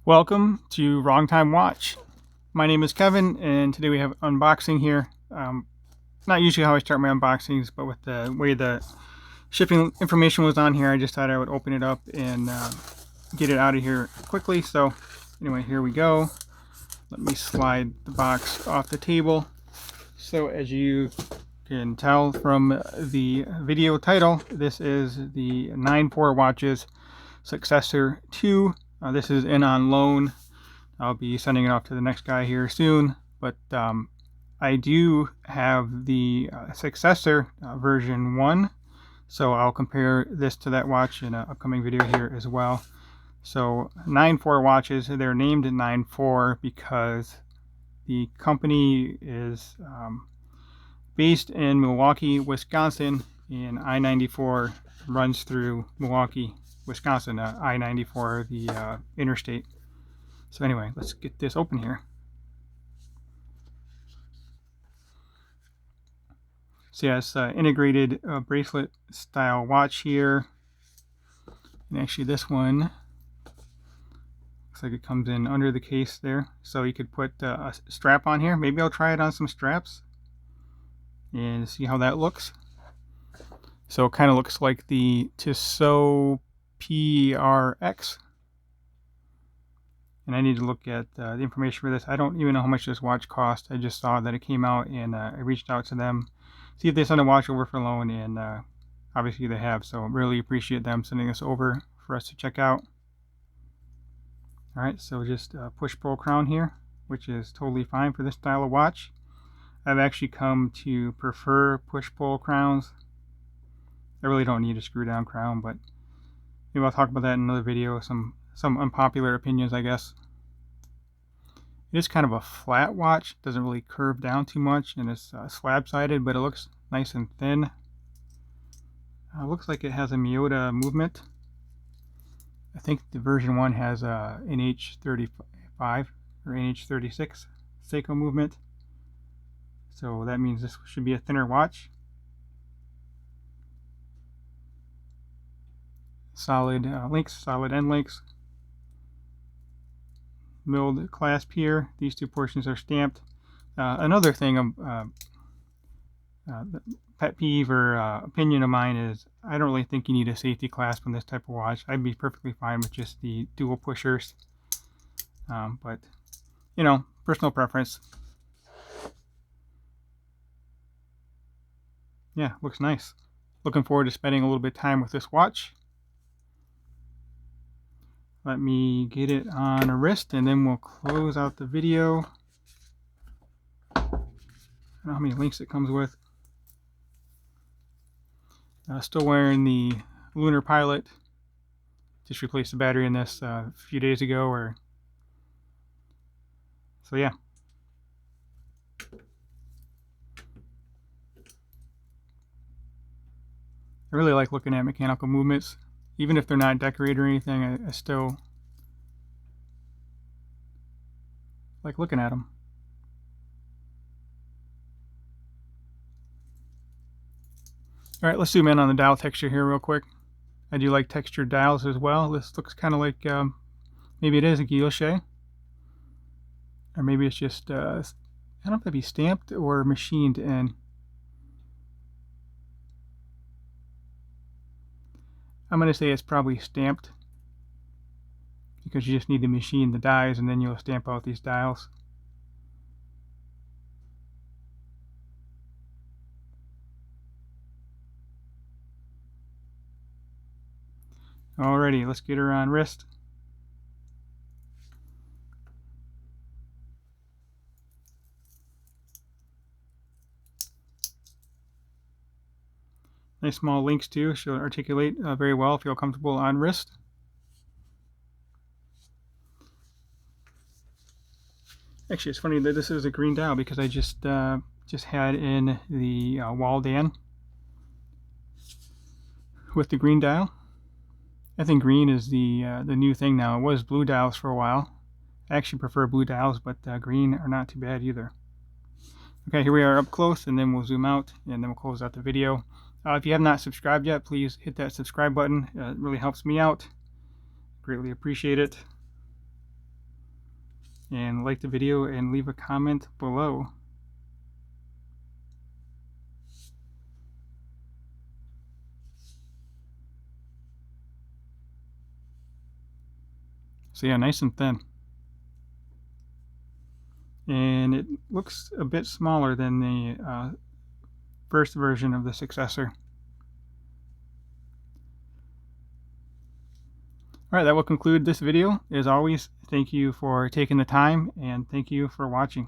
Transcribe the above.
Welcome to Wrong Time Watch. My name is Kevin, and today we have unboxing here. Not usually how I start my unboxings, but with the way the shipping information was on here, I just thought I would open it up and get it out of here quickly. So anyway, here we go. Let me slide the box off the table. So as you can tell from the video title, this is the 9-4 watches Successor 2. This is in on loan. I'll be sending it off to the next guy here soon, but I do have the Successor version 1, so I'll compare this to that watch in an upcoming video here as well. So 9-4 watches, they're named 9-4 because the company is based in Milwaukee, Wisconsin, and I-94 runs through Milwaukee, Wisconsin, I-94, the interstate. So anyway, let's get this open here. So yeah, it's integrated bracelet style watch here. And actually this one looks like it comes in under the case there. So you could put a strap on here. Maybe I'll try it on some straps and see how that looks. So it kind of looks like the Tissot PRX. And I need to look at the information for this. I don't even know how much this watch cost. I just saw that it came out, and I reached out to them, see if they send a watch over for loan, and obviously they have. So really appreciate them sending this over for us to check out. All right, so just push-pull crown here, which is totally fine for this style of watch. I've actually come to prefer push-pull crowns. I really don't need a screw-down crown, but maybe I'll talk about that in another video. Some unpopular opinions, I guess. It is kind of a flat watch. Doesn't really curve down too much, and it's slab-sided, but it looks nice and thin. Looks like it has a Miyota movement. I think the version 1 has a NH35 or NH36 Seiko movement. So that means this should be a thinner watch. Solid links, solid end links. Milled clasp here. These two portions are stamped. Another thing, pet peeve or opinion of mine is I don't really think you need a safety clasp on this type of watch. I'd be perfectly fine with just the dual pushers. But, you know, personal preference. Yeah, looks nice. Looking forward to spending a little bit of time with this watch. Let me get it on a wrist, and then we'll close out the video. I don't know how many links it comes with. Still wearing the Lunar Pilot. Just replaced the battery in this a few days ago. So yeah. I really like looking at mechanical movements. Even if they're not decorated or anything, I still like looking at them. Alright, let's zoom in on the dial texture here real quick. I do like textured dials as well. This looks kind of like, maybe it is a guilloche. Or maybe it's just, I don't know if that'd be stamped or machined in. I'm going to say it's probably stamped, because you just need to machine the dies and then you'll stamp out these dials. Alrighty, let's get her on wrist. Nice small links too, she'll articulate very well, feel comfortable on wrist. Actually, it's funny that this is a green dial because I just had in the Waldan with the green dial. I think green is the new thing now. It was blue dials for a while. I actually prefer blue dials, but green are not too bad either. Okay, here we are up close, and then we'll zoom out, and then we'll close out the video. If you have not subscribed yet, please hit that subscribe button. It really helps me out. Greatly appreciate it. and like the video and leave a comment below. So yeah, nice and thin. And it looks a bit smaller than the first version of the Successor. All right, that will conclude this video. As always, thank you for taking the time and thank you for watching.